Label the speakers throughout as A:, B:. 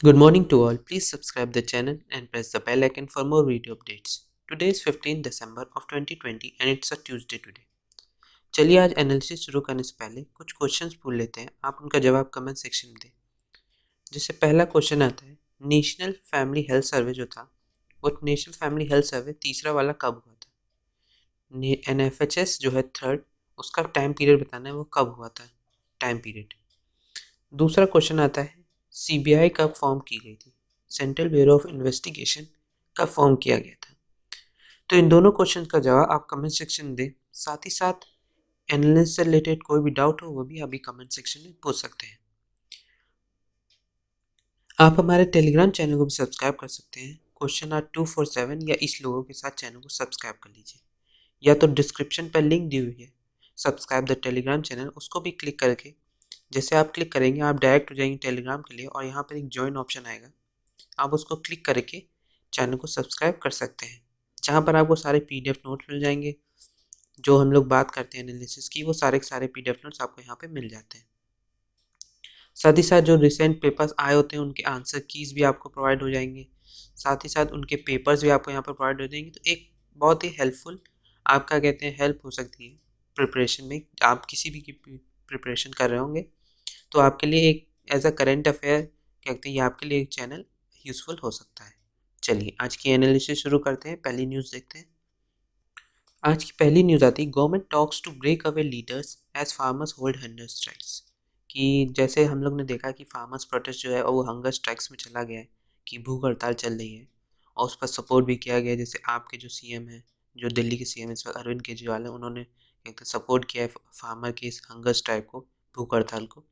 A: Good morning to all. Please subscribe the channel and press the bell icon for more video updates. Today is 15 December of 2020 and it's a Tuesday today. चलिए आज analysis शुरू करने से पहले कुछ questions पूछ लेते हैं, आप उनका जवाब कमेंट सेक्शन में दें। जैसे पहला क्वेश्चन आता है, नेशनल फैमिली हेल्थ सर्वे जो था वो नेशनल फैमिली हेल्थ सर्वे तीसरा वाला कब हुआ था? NFHS जो है थर्ड, उसका टाइम पीरियड बताना है, वो कब हुआ था, टाइम पीरियड। दूसरा क्वेश्चन आता है, CBI कब फॉर्म की गई थी? सेंट्रल ब्यूरो ऑफ इन्वेस्टिगेशन कब फॉर्म किया गया था? तो इन दोनों क्वेश्चन का जवाब आप कमेंट सेक्शन में दें। साथ ही साथ एनालिसिस से रिलेटेड कोई भी डाउट हो वो भी अभी कमेंट सेक्शन में पूछ सकते हैं। आप हमारे टेलीग्राम चैनल को भी सब्सक्राइब कर सकते हैं, क्वेश्चन आर 247, या इस लोगों के साथ चैनल को सब्सक्राइब कर लीजिए, या तो डिस्क्रिप्शन पर लिंक दी हुई है सब्सक्राइब द टेलीग्राम चैनल, उसको भी क्लिक करके जैसे आप क्लिक करेंगे आप डायरेक्ट हो जाएंगे टेलीग्राम के लिए, और यहाँ पर एक ज्वाइन ऑप्शन आएगा, आप उसको क्लिक करके चैनल को सब्सक्राइब कर सकते हैं, जहाँ पर आपको सारे PDF नोट्स मिल जाएंगे। जो हम लोग बात करते हैं एनालिसिस की, वो सारे के सारे PDF नोट्स आपको यहाँ पे मिल जाते हैं। साथ ही साथ जो रिसेंट पेपर्स आए होते हैं उनके आंसर कीज भी आपको प्रोवाइड हो जाएंगे, साथ ही साथ उनके पेपर्स भी आपको यहाँ पर प्रोवाइड हो जाएंगे। तो एक बहुत ही हेल्पफुल आपका कहते हैं हेल्प हो सकती है प्रिपरेशन में। आप किसी भी की प्रिपरेशन कर रहे होंगे तो आपके लिए एक एज अ करेंट अफेयर कहते हैं, ये आपके लिए एक चैनल यूज़फुल हो सकता है। चलिए आज की एनालिसिस शुरू करते हैं, पहली न्यूज़ देखते हैं। आज की पहली न्यूज़ आती है, government talks to break away leaders as farmers hold hunger strikes. कि जैसे हम लोग ने देखा कि फार्मर्स प्रोटेस्ट जो है वो हंगर स्ट्राइक्स में चला गया है, कि भूख हड़ताल चल रही है, और उस पर सपोर्ट भी किया गया। जैसे आपके जो CM हैं, जो दिल्ली के CM इस वक्त अरविंद केजरीवाल हैं, उन्होंने एक तो सपोर्ट किया है फार्मर की इस हंगर स्ट्राइक को, भूख हड़ताल को,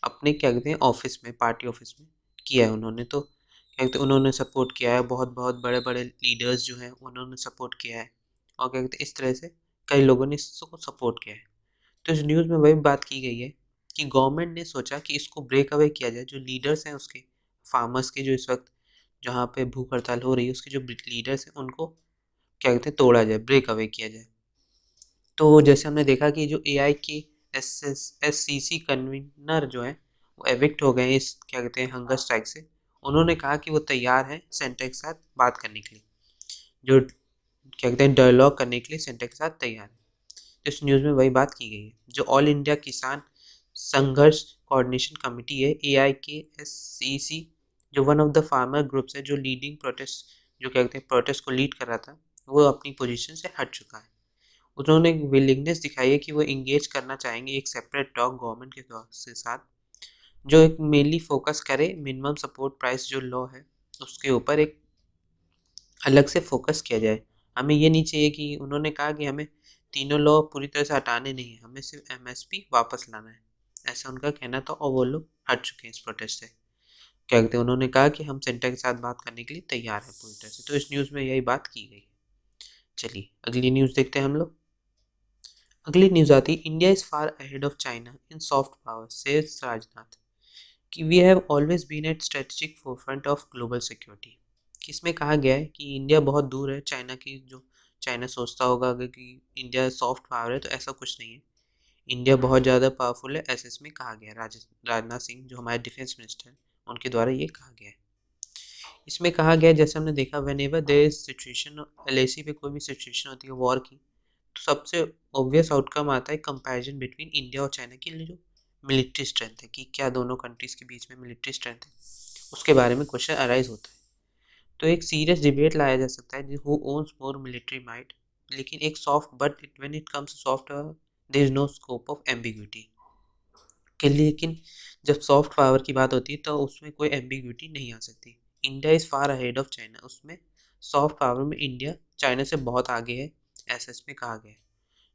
A: अपने क्या कहते हैं ऑफिस में, पार्टी ऑफिस में किया है उन्होंने। तो क्या कहते हैं उन्होंने सपोर्ट किया है, बहुत बहुत बड़े बड़े लीडर्स जो हैं उन्होंने सपोर्ट किया है, और क्या कहते हैं इस तरह से कई लोगों ने इसको सपोर्ट किया है। तो इस न्यूज़ में वही बात की गई है कि गवर्नमेंट ने सोचा कि इसको ब्रेक अवे किया जाए, जो लीडर्स हैं उसके, फार्मर्स के जो इस वक्त जहाँ पे भूख हड़ताल हो रही है उसके जो लीडर्स हैं उनको क्या कहते हैं तोड़ा जाए, ब्रेक अवे किया जाए। तो जैसे हमने देखा कि जो AI के SCC कन्वीनर जो है वो एविक्ट हो गए हैं इस क्या कहते हैं हंगर स्ट्राइक से। उन्होंने कहा कि वो तैयार हैं सेंटर के साथ बात करने के लिए, जो क्या कहते हैं डायलॉग करने के लिए सेंटर के साथ तैयार है। तो इस न्यूज़ में वही बात की गई है। जो ऑल इंडिया किसान संघर्ष कोऑर्डिनेशन कमेटी है, AIKSCC, जो one of the farmer groups है, जो लीडिंग प्रोटेस्ट जो क्या कहते हैं प्रोटेस्ट को लीड कर रहा था, वो अपनी पोजीशन से हट चुका है। उन्होंने एक विलिंगनेस दिखाई है कि वो इंगेज करना चाहेंगे एक सेपरेट टॉक गवर्नमेंट के साथ, जो एक मेनली फोकस करे मिनिमम सपोर्ट प्राइस जो लॉ है उसके ऊपर एक अलग से फोकस किया जाए। हमें ये नहीं चाहिए कि उन्होंने कहा कि हमें तीनों लॉ पूरी तरह से हटाने नहीं है, हमें सिर्फ MSP वापस लाना है, ऐसा उनका कहना था, और वो लोग हट चुके हैं इस प्रोटेस्ट से। क्या कहते हैं उन्होंने कहा कि हम सेंटर के साथ बात करने के लिए तैयार हैं पूरी तरह से। तो इस न्यूज़ में यही बात की गई। चलिए अगली न्यूज़ देखते हैं हम लोग। अगली न्यूज़ आती है, India is far ahead of China in soft power says Rajnath. कि we have always been at strategic forefront of global security. कि इसमें कहा गया है कि इंडिया बहुत दूर है चाइना की, जो चाइना सोचता होगा अगर कि इंडिया सॉफ्ट पावर है, तो ऐसा कुछ नहीं है, इंडिया बहुत ज़्यादा पावरफुल है, ऐसे इसमें कहा गया है। राजनाथ सिंह जो हमारे डिफेंस मिनिस्टर हैं उनके द्वारा ये कहा गया है। इसमें कहा गया है, जैसे हमने देखा whenever there is situation, LAC पे कोई भी सिचुएशन होती है वॉर की, तो सबसे ऑब्वियस आउटकम आता है कंपैरिजन बिटवीन इंडिया और चाइना की जो मिलिट्री स्ट्रेंथ है, कि क्या दोनों कंट्रीज़ के बीच में मिलिट्री स्ट्रेंथ है, उसके बारे में क्वेश्चन अराइज होता है। तो एक सीरियस डिबेट लाया जा सकता है, who owns more military might. लेकिन एक soft but when it comes soft there is no scope of ambiguity के लिए। लेकिन जब सॉफ्ट पावर की बात होती है तो उसमें कोई एम्बिग्यूटी नहीं आ सकती। India is far ahead of China, उसमें सॉफ्ट पावर में इंडिया चाइना से बहुत आगे है, ऐसा इसमें कहा गया है।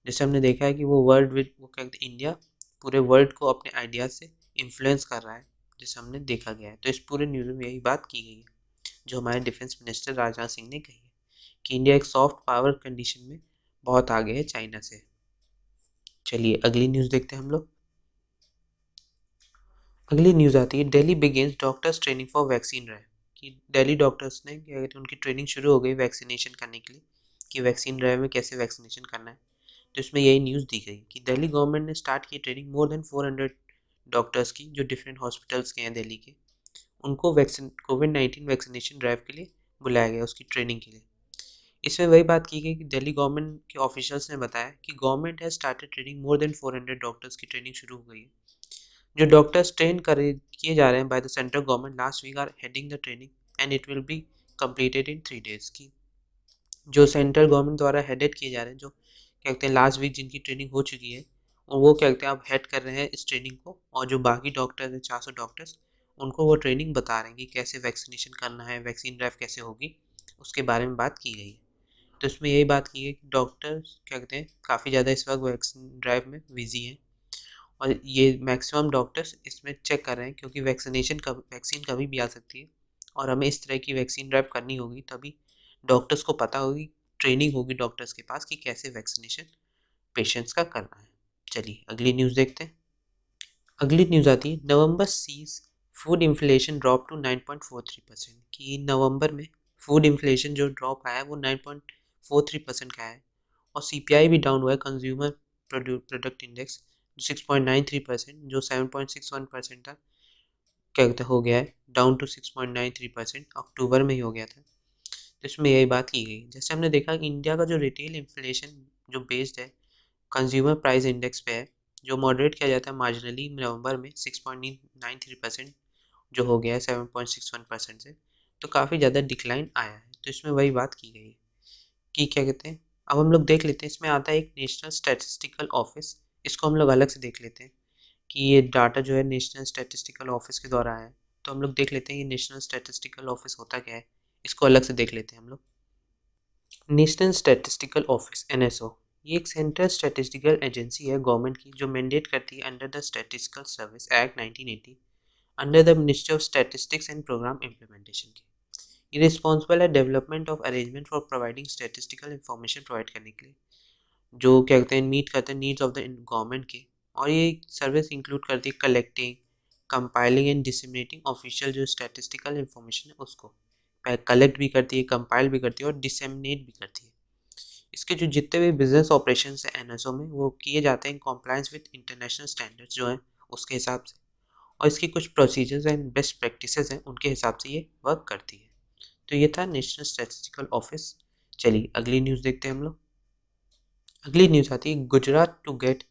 A: जैसे हमने देखा है कि वो वर्ल्ड विद वो क्या कहते हैं इंडिया पूरे वर्ल्ड को अपने आइडियाज़ से इन्फ्लुएंस कर रहा है, जैसे हमने देखा गया है। तो इस पूरे न्यूज़ में यही बात की गई है, जो हमारे डिफेंस मिनिस्टर राजनाथ सिंह ने कही है, कि इंडिया एक सॉफ्ट पावर कंडीशन में बहुत आगे है चाइना से। चलिए अगली न्यूज़ देखते हैं हम लोग। अगली न्यूज़ आती है, Delhi begins doctors training for vaccine drive. कि दिल्ली डॉक्टर्स ने क्या कहते हैं उनकी ट्रेनिंग शुरू हो गई वैक्सीनेशन करने के लिए, कि वैक्सीन ड्राइव में कैसे वैक्सीनेशन करना है। तो इसमें यही न्यूज़ दी गई कि दिल्ली गवर्नमेंट ने स्टार्ट की ट्रेनिंग मोर देन 400 डॉक्टर्स की, जो डिफरेंट हॉस्पिटल्स के हैं दिल्ली के, उनको कोविड-19 वैक्सीनेशन ड्राइव के लिए बुलाया गया, उसकी ट्रेनिंग के लिए। इसमें वही बात की गई कि दिल्ली गवर्नमेंट के ऑफिशियल्स ने बताया कि government has started training more than 400 doctors की ट्रेनिंग शुरू हो गई है। जो डॉक्टर्स ट्रेन करे किए जा रहे हैं by the central government last week are heading the training and it will be completed in 3 days की। जो सेंट्रल गवर्नमेंट द्वारा हेडेड किए जा रहे हैं, जो क्या कहते हैं लास्ट वीक जिनकी ट्रेनिंग हो चुकी है, और वो क्या कहते हैं अब हेड कर रहे हैं इस ट्रेनिंग को, और जो बाकी डॉक्टर्स हैं 400 डॉक्टर्स, उनको वो ट्रेनिंग बता रहे हैं कि कैसे वैक्सीनेशन करना है, वैक्सीन ड्राइव कैसे होगी, उसके बारे में बात की गई है। तो इसमें यही बात की है कि डॉक्टर क्या कहते हैं काफ़ी ज़्यादा इस वक्त वैक्सीन ड्राइव में बिजी हैं, और ये मैक्सिमम डॉक्टर्स इसमें चेक कर रहे हैं क्योंकि वैक्सीन कभी भी आ सकती है, और हमें इस तरह की वैक्सीन ड्राइव करनी होगी, तभी डॉक्टर्स को पता होगी, ट्रेनिंग होगी डॉक्टर्स के पास कि कैसे वैक्सीनेशन पेशेंट्स का करना है। चलिए अगली न्यूज़ देखते हैं। अगली न्यूज़ आती है November sees food inflation drop to 9.43%, कि नवंबर में फूड इन्फ्लेशन जो ड्रॉप आया है वो 9.43% का है, और सीपीआई भी डाउन हुआ है, कंज्यूमर प्रोडक्ट इंडेक्स 6.93%, जो 7.61% था, क्या कहते हो गया है डाउन टू 6.93%, अक्टूबर में ही हो गया था। तो इसमें यही बात की गई, जैसे हमने देखा कि इंडिया का जो रिटेल इन्फ्लेशन जो बेस्ड है कंज्यूमर प्राइस इंडेक्स पे है, जो मॉडरेट किया जाता है मार्जिनली नवंबर में 6.93%, जो हो गया है 7.61% से, तो काफ़ी ज़्यादा डिक्लाइन आया है। तो इसमें वही बात की गई है कि क्या कहते हैं, अब हम लोग देख लेते हैं, इसमें आता है एक नेशनल स्टैटिस्टिकल ऑफिस, इसको हम लोग अलग से देख लेते हैं कि ये डाटा जो है नेशनल स्टैटिस्टिकल ऑफिस के द्वारा आया है। तो हम लोग देख लेते हैं ये नेशनल स्टैटिस्टिकल ऑफिस होता क्या है, इसको अलग से देख लेते हैं हम लोग। नेशनल स्टैटिस्टिकल ऑफिस एनएसओ, ये एक सेंट्रल स्टैटिस्टिकल एजेंसी है गवर्नमेंट की, जो मैंडेट करती है under the statistical service act 1980, under the ministry of statistics and programme implementation की। ये रिस्पॉन्सिबल है development of arrangement for providing statistical information provide करने के लिए, जो क्या कहते हैं मीट करते हैं नीड्स ऑफ द गवर्नमेंट के, और ये सर्विस इंक्लूड करती है collecting, compiling and disseminating official जो स्टैटिस्टिकल इन्फॉर्मेशन है उसको कलेक्ट भी करती है, कंपाइल भी करती है और डिसमिनेट भी करती है। इसके जो जितने भी बिजनेस ऑपरेशंस हैं एनएसओ में, वो किए जाते हैं कॉम्प्लायंस विद इंटरनेशनल स्टैंडर्ड्स जो हैं उसके हिसाब से, और इसकी कुछ प्रोसीजर्स एंड बेस्ट प्रैक्टिसेस हैं उनके हिसाब से ये वर्क करती है। तो ये था नेशनल स्टैटिस्टिकल ऑफिस। चलिए अगली न्यूज़ देखते हैं हम लोग। अगली न्यूज़ आती है Gujarat to get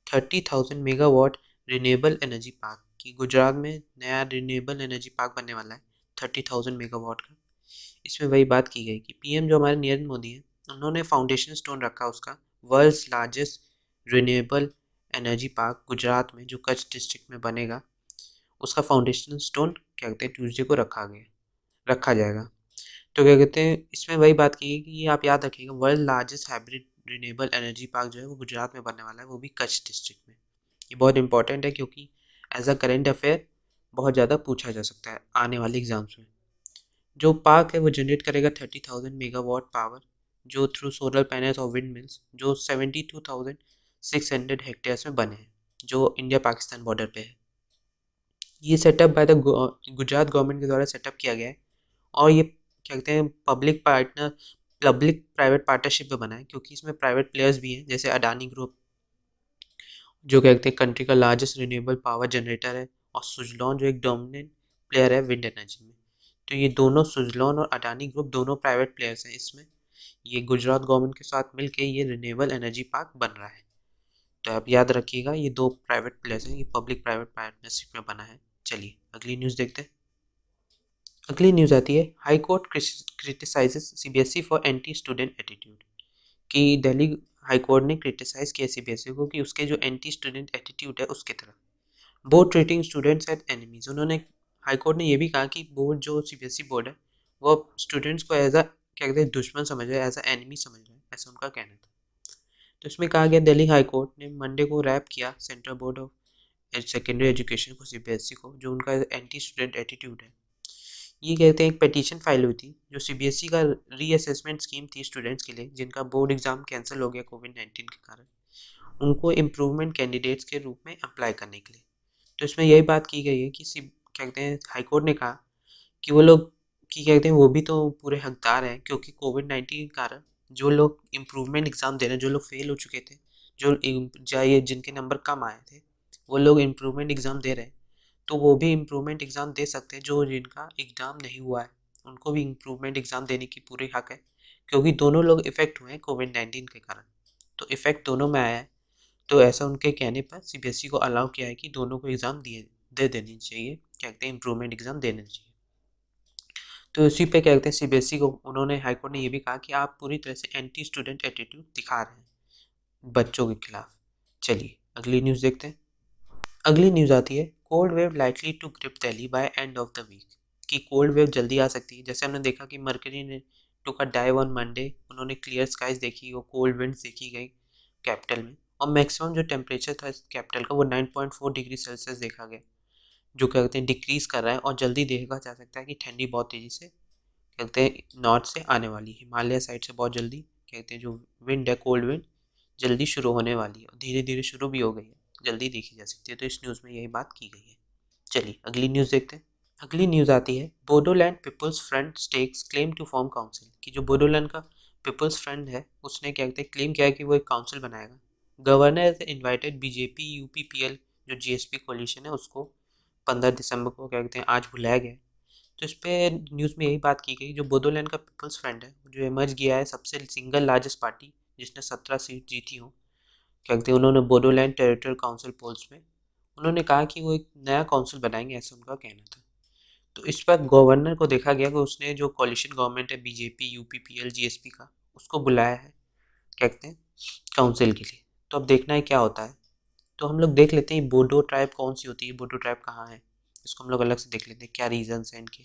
A: 30,000 megawatt renewable energy park, की गुजरात में नया रिन्यूएबल एनर्जी पार्क बनने वाला है 30,000 मेगावाट का। इसमें वही बात की गई कि पीएम जो हमारे नरेंद्र मोदी हैं, उन्होंने फाउंडेशन स्टोन रखा उसका, world's largest renewable energy park Gujarat में जो कच्छ डिस्ट्रिक्ट में बनेगा, उसका फाउंडेशन स्टोन क्या कहते हैं ट्यूसडे को रखा जाएगा। तो क्या कहते हैं इसमें वही बात की है कि ये आप याद रखिएगा, world largest hybrid renewable energy park जो है वो गुजरात में बनने वाला है, वो भी कच्छ डिस्ट्रिक्ट में। ये बहुत इंपॉर्टेंट है क्योंकि एज अ करेंट अफेयर बहुत ज़्यादा पूछा जा सकता है आने वाले एग्जाम्स में। जो पार्क है वो जनरेट करेगा 30,000 मेगावाट पावर, जो थ्रू सोलर पैनल्स और विंड मिल्स, जो 72,600 हेक्टेयर्स में बने हैं, जो इंडिया पाकिस्तान बॉर्डर पे है। ये setup by the Gujarat government के द्वारा सेटअप किया गया है, और ये क्या कहते हैं पब्लिक प्राइवेट पार्टनरशिप में बना है, क्योंकि इसमें प्राइवेट प्लेयर्स भी हैं जैसे अडानी ग्रुप, जो क्या कहते हैं कंट्री का लार्जेस्ट रिन्यूएबल पावर जनरेटर है, और सुजलॉन जो एक डोमिनेंट प्लेयर है विंड एनर्जी में। तो ये दोनों सुजलॉन और अडानी ग्रुप दोनों प्राइवेट प्लेयर्स हैं इसमें। ये गुजरात गवर्नमेंट के साथ मिलके ये रिन्यूएबल एनर्जी पार्क बन रहा है। तो आप याद रखिएगा ये दो प्राइवेट प्लेयर्स हैं, ये पब्लिक प्राइवेट पार्टनरशिप में बना है। चलिए अगली न्यूज़ देखते हैं। अगली न्यूज़ आती है high court criticises CBSE for anti student attitude, कि दिल्ली हाई कोर्ट ने क्रिटिसाइज किया सीबीएसई को कि उसके जो एंटी स्टूडेंट एटीट्यूड है उसके तरफ, board treating students as enemies. उन्होंने हाई कोर्ट ने ये भी कहा कि बोर्ड जो सीबीएसई बोर्ड है वो स्टूडेंट्स को एज अ क्या कहते हैं दुश्मन समझ रहा है, एज अ एनिमी समझ रहा है, ऐसा उनका कहना था। तो इसमें कहा गया दिल्ली हाई कोर्ट ने मंडे को रैप किया central board of secondary education को, सीबीएसई को, जो उनका एंटी स्टूडेंट एटीट्यूड है। ये कहते हैं एक पिटीशन फाइल हुई थी जो सीबीएसई का रीअसेसमेंट स्कीम थी स्टूडेंट्स के लिए जिनका बोर्ड एग्जाम कैंसिल हो गया कोविड-19 के कारण, उनको इम्प्रूवमेंट कैंडिडेट्स के रूप में अप्लाई करने के लिए। तो इसमें यही बात की गई है कि क्या कहते हैं हाईकोर्ट ने कहा कि वो लोग कि क्या कहते हैं वो भी तो पूरे हकदार हैं, क्योंकि कोविड-19 के कारण जो लोग इम्प्रूवमेंट एग्ज़ाम दे रहे हैं, जो लोग फेल हो चुके थे, जो जिनके नंबर कम आए थे, वो लोग इम्प्रूवमेंट एग्ज़ाम दे रहे हैं, तो वो भी इम्प्रूवमेंट एग्ज़ाम दे सकते हैं। जो जिनका एग्ज़ाम नहीं हुआ है उनको भी इम्प्रूवमेंट एग्ज़ाम देने की पूरी हक है, क्योंकि दोनों लोग इफ़ेक्ट हुए हैं कोविड-19 के कारण। तो इफ़ेक्ट दोनों में आया है, तो ऐसा उनके कहने पर सीबीएसई को अलाउ किया है कि दोनों को एग्ज़ाम दे देनी चाहिए, क्या कहते हैं, इम्प्रूवमेंट एग्ज़ाम देने चाहिए। तो इसी पे क्या कहते हैं, सीबीएसई को उन्होंने, हाईकोर्ट ने ये भी कहा कि आप पूरी तरह से एंटी स्टूडेंट एटीट्यूड दिखा रहे हैं बच्चों के खिलाफ। चलिए अगली न्यूज़ देखते हैं। अगली न्यूज़ आती है, cold wave likely to grip Delhi by end of the week. कि कोल्ड वेव जल्दी आ सकती है। जैसे हमने देखा कि मरकरी ने टुक अ डाइव ऑन मंडे, उन्होंने क्लियर स्काइज देखी और कोल्ड विंड्स देखी गई कैपिटल में, और मैक्सिमम जो टेम्परेचर था कैपिटल का वो 9.4 डिग्री सेल्सियस देखा गया, जो क्या कहते हैं डिक्रीज कर रहा है, और जल्दी देखा जा सकता है कि ठंडी बहुत तेज़ी से कहते हैं नॉर्थ से आने वाली, हिमालय साइड से बहुत जल्दी कहते हैं जो विंड है, कोल्ड विंड जल्दी शुरू होने वाली है, और धीरे धीरे शुरू भी हो गई है, जल्दी देखी जा सकती है। तो इस न्यूज़ में यही बात की गई है। चलिए अगली न्यूज़ देखते हैं। अगली न्यूज़ आती है, Bodoland people's front stakes claim to form council. कि जो बोडोलैंड का पीपल्स फ्रंट है उसने क्या कहते हैं क्लेम किया है कि वो एक काउंसिल बनाएगा। गवर्नर इन्वाइटेड बीजेपी यूपीपीएल जो जीएसपी कोलिशन है उसको 15 दिसंबर को क्या कहते हैं आज बुलाया गया। तो इस पे न्यूज़ में यही बात की गई, जो बोडोलैंड का पीपल्स फ्रंट है जो इमर्ज किया है सबसे सिंगल लार्जेस्ट पार्टी जिसने 17 सीट जीती हो, क्या कहते हैं उन्होंने बोडोलैंड टेरिटोरियल काउंसिल पोल्स में उन्होंने कहा कि वो एक नया काउंसिल बनाएंगे, ऐसा उनका कहना था। तो इस पर गवर्नर को देखा गया कि उसने जो कॉलिशन गवर्नमेंट है बीजेपी यूपीपीएल जीएसपी का उसको बुलाया है, क्या कहते हैं, काउंसिल के लिए। तो अब देखना है क्या होता है। तो हम लोग देख लेते हैं बोडो ट्राइब कौन सी होती है, बोडो ट्राइब कहाँ है, इसको हम लोग अलग से देख लेते हैं क्या रीजंस हैं इनके।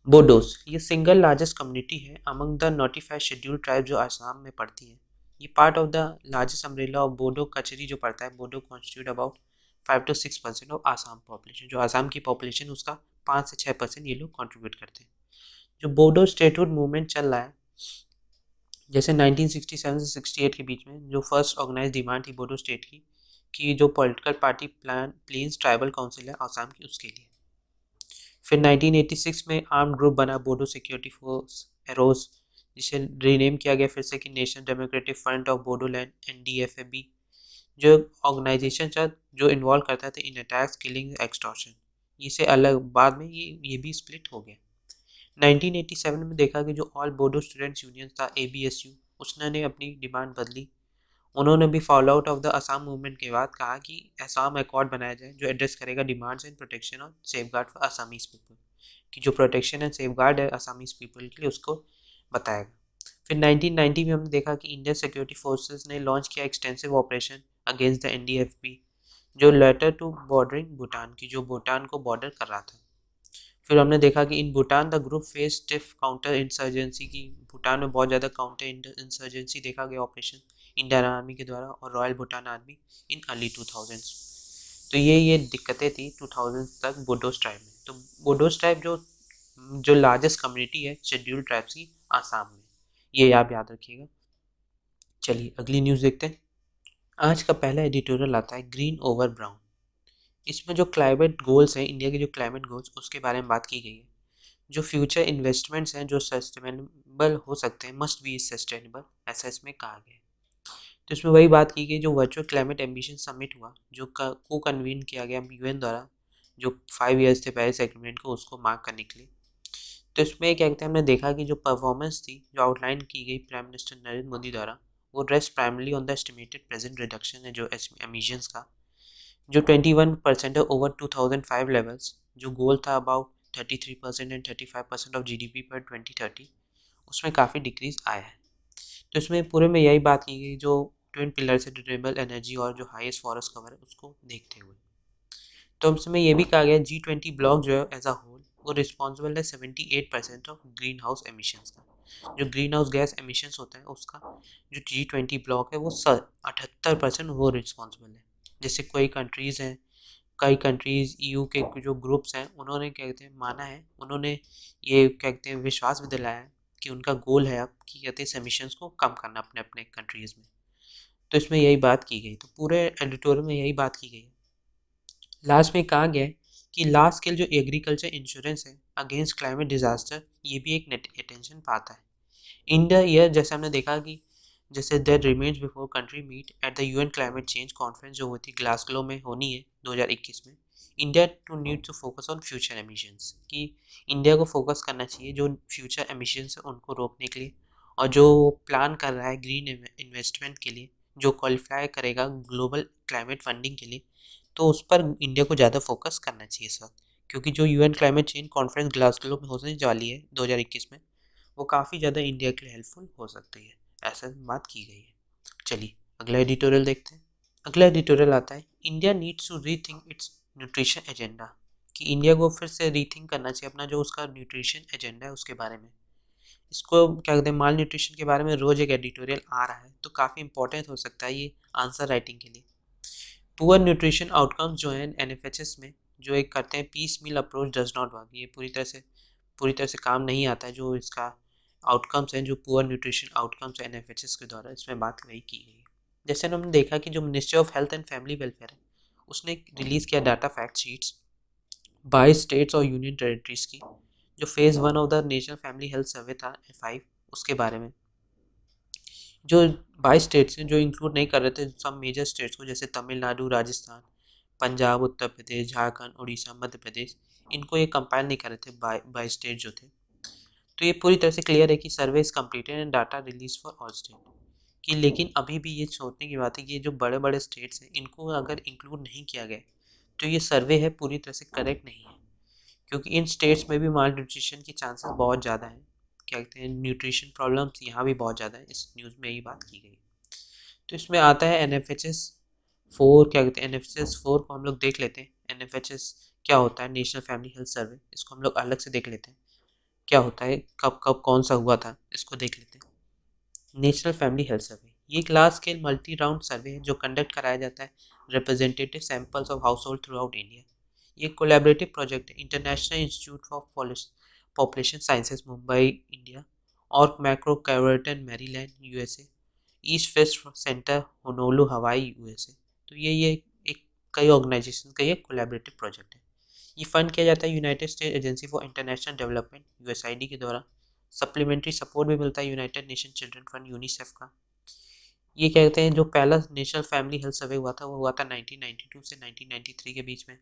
A: बोडोस ये सिंगल लार्जेस्ट कम्युनिटी है among the notified scheduled tribe जो आसाम में पड़ती है। ये part of the largest umbrella of Bodo कचरी जो पड़ता है। Bodo constitute about 5 to 6% of Assam population. जो आसाम की पॉपुलेशन उसका 5 से 6% ये लोग कंट्रीब्यूट करते हैं। जो बोडो स्टेटहुड मूवमेंट चल रहा है, जैसे 1967 से 68 के बीच में जो फर्स्ट ऑर्गेनाइज डिमांड थी बोडो स्टेट की, कि जो political party plains tribal council है आसाम की उसके लिए। फिर 1986 में आर्म ग्रुप बना बोडो सिक्योरिटी फोर्स एरोस, जिसे रीनेम किया गया फिर से कि national democratic front of Bodoland NDFB. जो ऑर्गेनाइजेशन था जो इन्वॉल्व करता था इन अटैक्स किलिंग एक्सटॉर्शन। इसे अलग बाद में ये भी स्प्लिट हो गया। 1987 में देखा कि जो ऑल बोडो स्टूडेंट्स यूनियन था एबीएसयू, उसने अपनी डिमांड बदली। उन्होंने भी follow out of the Assam movement के बाद कहा कि असम अकॉर्ड बनाया जाए जो एड्रेस करेगा डिमांड्स एंड प्रोटेक्शन और safe guard for Assamese people. कि जो प्रोटेक्शन एंड सेफ गार्ड है असामीज पीपल के लिए उसको बताएगा। फिर 1990 में हमने देखा कि इंडियन सिक्योरिटी फोर्सेस ने लॉन्च किया extensive operation against the NDFB, जो लेटर टू बॉर्डरिंग भूटान की, जो भूटान को बॉर्डर कर रहा था। फिर हमने देखा कि in Bhutan the group face stiff counter insurgency की। भूटान में बहुत ज़्यादा काउंटर इंसर्जेंसी देखा गया ऑपरेशन इंडियन आर्मी के द्वारा और royal Bhutan army in early 2000s। तो ये दिक्कतें थी 2000 तक बोडोस ट्राइब में। तो बोडोस ट्राइब जो जो लार्जेस्ट कम्युनिटी है शेड्यूल्ड ट्राइब्स की आसाम में, ये आप याद रखिएगा। चलिए अगली न्यूज़ देखते हैं। आज का पहला एडिटोरियल आता है ग्रीन ओवर ब्राउन। इसमें जो क्लाइमेट गोल्स हैं, इंडिया के जो क्लाइमेट गोल्स उसके बारे में बात की गई है। जो फ्यूचर इन्वेस्टमेंट्स हैं जो सस्टेनेबल हो सकते हैं मस्ट बी सस्टेनेबल, ऐसा इसमें कहा गया है। तो इसमें वही बात की गई जो वर्चुअल क्लाइमेट एम्बिशन समिट हुआ जो को कन्वीन किया गया यूएन द्वारा, जो 5 ईयर्स थे पेरिस एग्रीमेंट को उसको मार्क करने के लिए। तो इसमें क्या कहते हैं हमने देखा कि जो परफॉर्मेंस थी जो आउटलाइन की गई प्राइम मिनिस्टर नरेंद्र मोदी द्वारा, वो rest primarily on the estimated present reduction है जो एमिशंस का, जो 21% है ओवर 2005 लेवल्स। जो गोल था अबाउट 33% एंड 35% ऑफ जीडीपी पर 2030, उसमें काफ़ी डिक्रीज आया है। तो इसमें पूरे में यही बात की गई जो ट्विन पिलर से रिन्यूएबल एनर्जी और जो हाईएस्ट फॉरेस्ट कवर है उसको देखते हुए। तो इसमें यह भी कहा गया G20 ब्लॉक जो है एज अ होल वो रिस्पॉन्सिबल है 78% ऑफ ग्रीन हाउस एमिशंस का। जो ग्रीन हाउस गैस एमिशंस होता है उसका जो G20 ब्लॉक है वो 78% वो रिस्पॉन्सिबल है। जैसे कई कंट्रीज़ ईयू के जो ग्रुप्स हैं उन्होंने क्या कहते हैं माना है, उन्होंने ये क्या कहते हैं विश्वास भी दिलाया है कि उनका गोल है अब कि कहते हैं एमिशंस को कम करना अपने अपने कंट्रीज़ में। तो इसमें यही बात की गई। तो पूरे एडिटोरियल में यही बात की गई। लास्ट में कहा गया है कि लार्ज स्केल जो एग्रीकल्चर इंश्योरेंस है अगेंस्ट क्लाइमेट डिजास्टर, ये भी एक नेट अटेंशन पाता है। इंडिया ईयर जैसे हमने देखा कि जैसे that remains before country meet at the UN climate change conference जो हुई थी ग्लासगो में होनी है 2021 में। India to need to focus on future emissions, कि इंडिया को फोकस करना चाहिए जो फ्यूचर एमिशंस है उनको रोकने के लिए, और जो प्लान कर रहा है ग्रीन इन्वेस्टमेंट के लिए, जो क्वालिफाई करेगा ग्लोबल क्लाइमेट फंडिंग के लिए, तो उस पर इंडिया को ज़्यादा फोकस करना चाहिए इस वक्त। क्योंकि जो UN climate change conference Glasgow में होने वाली है 2021 में, वो काफ़ी ज़्यादा इंडिया के लिए हेल्पफुल हो सकती है, ऐसा बात की गई है। चलिए अगला एडिटोरियल देखते हैं। अगला एडिटोरियल आता है, India needs to rethink its nutrition agenda, कि इंडिया को फिर से रीथिंक करना चाहिए अपना जो उसका न्यूट्रिशन एजेंडा है उसके बारे में। इसको क्या कहते हैं, माल न्यूट्रिशन के बारे में रोज एक एडिटोरियल आ रहा है, तो काफ़ी इंपॉर्टेंट हो सकता है ये आंसर राइटिंग के लिए। पुअर न्यूट्रिशन आउटकम्स जो हैं एनएफएचएस में जो एक करते हैं, piecemeal approach does not work, ये पूरी तरह से काम नहीं आता है। जो इसका आउटकम्स हैं, जो पुअर न्यूट्रिशन आउटकम्स हैं एनएफएचएस के द्वारा, इसमें बात वही की गई है। जैसे हमने देखा कि जो ministry of health and family welfare है, उसने रिलीज़ किया डाटा फैक्ट शीट्स 22 स्टेट्स और यूनियन टेरिटरीज़ की, जो phase 1 of the national family health survey था F5, उसके बारे में। जो 22 स्टेट्स हैं जो इंक्लूड नहीं कर रहे थे सब मेजर स्टेट्स को, जैसे तमिलनाडु, राजस्थान, पंजाब, उत्तर प्रदेश, झारखंड, उड़ीसा, मध्य प्रदेश, इनको ये कंपाइल नहीं कर रहे थे 22 स्टेट जो थे। तो ये पूरी तरह से क्लियर है कि सर्वे is completed and data release for all state, कि लेकिन अभी भी ये सोचने की बात है कि ये जो बड़े बड़े स्टेट्स हैं इनको अगर इंक्लूड नहीं किया गया तो ये सर्वे है पूरी तरह से करेक्ट नहीं है, क्योंकि इन स्टेट्स में भी माल न्यूट्रिशन के चांसेस बहुत ज़्यादा हैं। क्या कहते हैं, न्यूट्रिशन प्रॉब्लम्स यहाँ भी बहुत ज़्यादा है, इस न्यूज़ में यही बात की गई। तो इसमें आता है NFHS 4, क्या कहते हैं NFHS 4 को हम लोग देख लेते हैं। NFHS क्या होता है, नेशनल फैमिली हेल्थ सर्वे, इसको हम लोग अलग से देख लेते हैं क्या होता है, कब कब कौन सा हुआ था, इसको देख लेते हैं। नेशनल फैमिली हेल्थ सर्वे ये एक large scale multi round survey है जो कंडक्ट कराया जाता है representative samples of household throughout India. ये कोलैबोरेटिव प्रोजेक्ट है international institute for population sciences Mumbai India और macro Calverton Maryland USA, East West Center Honolulu Hawaii USA. तो ये एक कई ऑर्गेनाइजेशन का ये कोलैबोरेटिव प्रोजेक्ट है। ये फंड किया जाता है United State agency for international development USAID के द्वारा। सप्लीमेंट्री सपोर्ट भी मिलता है United Nation children fund UNICEF का। ये कहते हैं जो पहला नेशनल फैमिली हेल्थ सर्वे हुआ था वो हुआ था 1992 से 1993 के बीच में,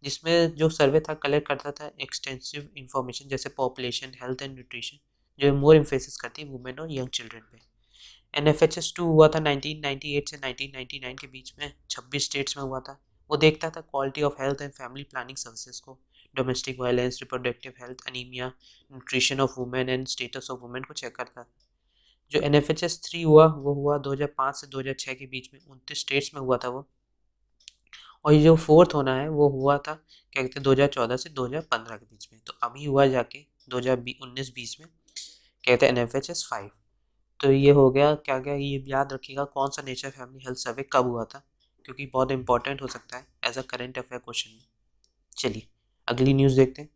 A: जिसमें जो सर्वे था कलेक्ट करता था एक्सटेंसिव इंफॉर्मेशन जैसे पॉपुलेशन, हेल्थ एंड न्यूट्रिशन, जो मोर एम्फेसिस करती है वुमेन और यंग चिल्ड्रन पे। NFHS 2 हुआ था 1998 से 1999 के बीच में, 26 स्टेट्स में हुआ था। वो देखता था quality of health and family planning services को, domestic violence, reproductive health, anaemia, nutrition of women and status of women को चेक करता था। जो NFHS 3 हुआ वो हुआ 2005 से 2006 के बीच में, 29 स्टेट्स में हुआ था वो। और ये जो फोर्थ होना है वो हुआ था क्या कहते हैं 2014 से 2015 के बीच में, तो अभी हुआ जाके 2019-20 में कहते हैं NFHS 5। तो ये हो गया क्या क्या, ये याद रखिएगा कौन सा नेचर फैमिली हेल्थ सर्वे कब हुआ था, क्योंकि बहुत इंपॉर्टेंट हो सकता है as a current affair question में। चलिए अगली न्यूज़ देखते हैं।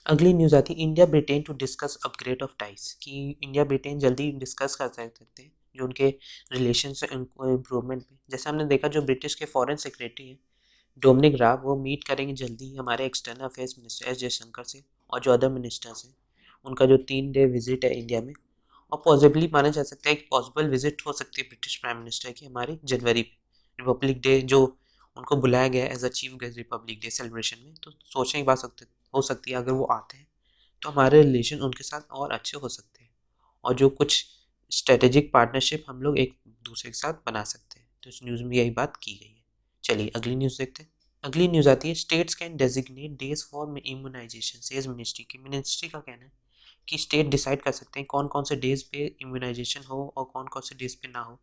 A: अगली न्यूज़ आती है India Britain to discuss upgrade of ties, कि इंडिया ब्रिटेन जल्दी डिस्कस कर सकते हैं जो उनके रिलेशन से इम्प्रूवमेंट में। जैसे हमने देखा जो ब्रिटिश के फॉरेन सेक्रेटरी हैं डोमिनिक राब, वो मीट करेंगे जल्दी ही हमारे external affairs minister S Jaishankar से, और जो अदर मिनिस्टर्स हैं उनका जो 3 डे विजिट है इंडिया में। और पॉसिबली माना जा सकता है कि पॉसिबल विजिट हो सकती है ब्रिटिश प्राइम मिनिस्टर की हमारी जनवरी में, रिपब्लिक डे जो उनको बुलाया गया है as a chief guest republic day celebration में। तो सोचने की बात हो सकती है अगर वो आते हैं तो हमारे रिलेशन उनके साथ और अच्छे हो सकते हैं, और जो कुछ स्ट्रेटेजिक पार्टनरशिप हम लोग एक दूसरे के साथ बना सकते हैं। तो इस न्यूज़ में यही बात की गई है। चलिए अगली न्यूज़ देखते हैं। अगली न्यूज़ आती है states can designate days for immunisation, says ministry की। मिनिस्ट्री का कहना है कि स्टेट डिसाइड कर सकते हैं कौन कौन से डेज पे इम्यूनाइजेशन हो और कौन कौन से डेज पे ना हो,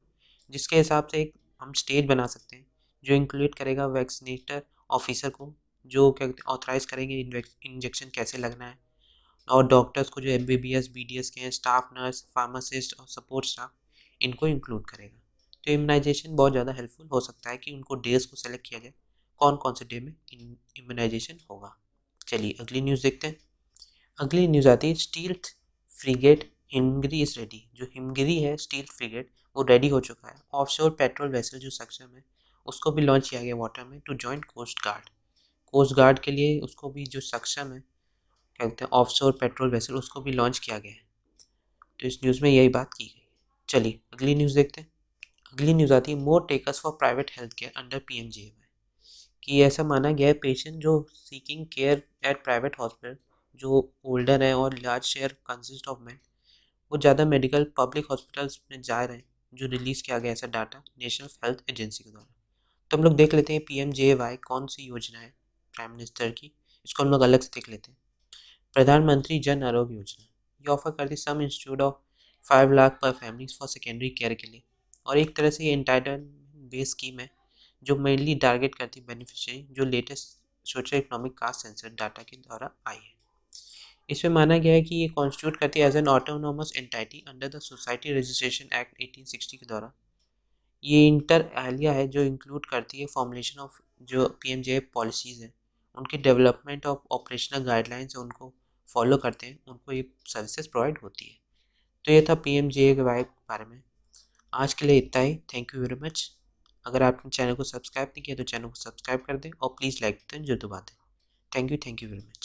A: जिसके हिसाब से एक हम स्टेज बना सकते हैं जो इंक्लूड करेगा वैक्सीनेटर ऑफिसर को, जो क्या कहते हैं ऑथराइज करेंगे इंजेक्शन कैसे लगना है, और डॉक्टर्स को जो MBBS BDS के हैं, स्टाफ नर्स, फार्मासिस्ट और सपोर्ट स्टाफ, इनको इंक्लूड करेगा। तो इम्यूनाइजेशन बहुत ज़्यादा हेल्पफुल हो सकता है कि उनको डेज को सेलेक्ट किया जाए कौन कौन से डे में इम्यूनाइजेशन होगा। चलिए अगली न्यूज़ देखते हैं। अगली न्यूज़ आती है steel frigate Himgiri is ready. जो हिमगिरी है स्टील फ्रिगेट वो रेडी हो चुका है। ऑफशोर पेट्रोल वेसल जो सक्षम है उसको भी लॉन्च किया गया वाटर में to join coast guard. Coast guard के लिए उसको भी जो सक्षम है क्या कहते हैं ऑफशोर पेट्रोल वेसल उसको भी लॉन्च किया गया है। तो इस न्यूज़ में यही बात की गई। चलिए अगली न्यूज़ देखते हैं। अगली न्यूज़ आती है more takers for private health care under PMJAY, कि ऐसा माना गया है पेशेंट जो seeking care at private hospital जो ओल्डर है और large share consist of man, वो ज़्यादा मेडिकल पब्लिक हॉस्पिटल्स में जा रहे हैं, जो रिलीज़ किया गया ऐसा डाटा नेशनल हेल्थ एजेंसी के द्वारा। तो हम लोग देख लेते हैं PMJAY कौन सी योजना है प्राइम मिनिस्टर की, इसको हम लोग अलग से देख लेते हैं। प्रधानमंत्री जन आरोग्य योजना ये ऑफर करती है सम इंस्टीट्यूट ऑफ 5 लाख पर फैमिलीज फॉर सेकेंडरी केयर के लिए, और एक तरह से ये एंटाइटलमेंट बेस्ड स्कीम है जो मेनली टारगेट करती है बेनिफिशियरी जो latest social economic cast sensor data के द्वारा आई है। इसमें माना गया है कि ये कॉन्स्टिट्यूट करती है as an autonomous entity under the society registration act 1860 के द्वारा। ये इंटर एलिया है जो इंक्लूड करती है फॉर्मुलेशन ऑफ जो PMJ पॉलिसीज़ हैं, उनके डेवलपमेंट ऑफ ऑपरेशनल गाइडलाइंस है उनको फॉलो करते हैं, उनको ये सर्विसेज प्रोवाइड होती है। तो ये था PMJ के बारे में। आज के लिए इतना ही। Thank you very much. अगर आपने चैनल को सब्सक्राइब नहीं किया तो चैनल को सब्सक्राइब कर दें और प्लीज़ लाइक बटन जरूर दबा दें। Thank you very much.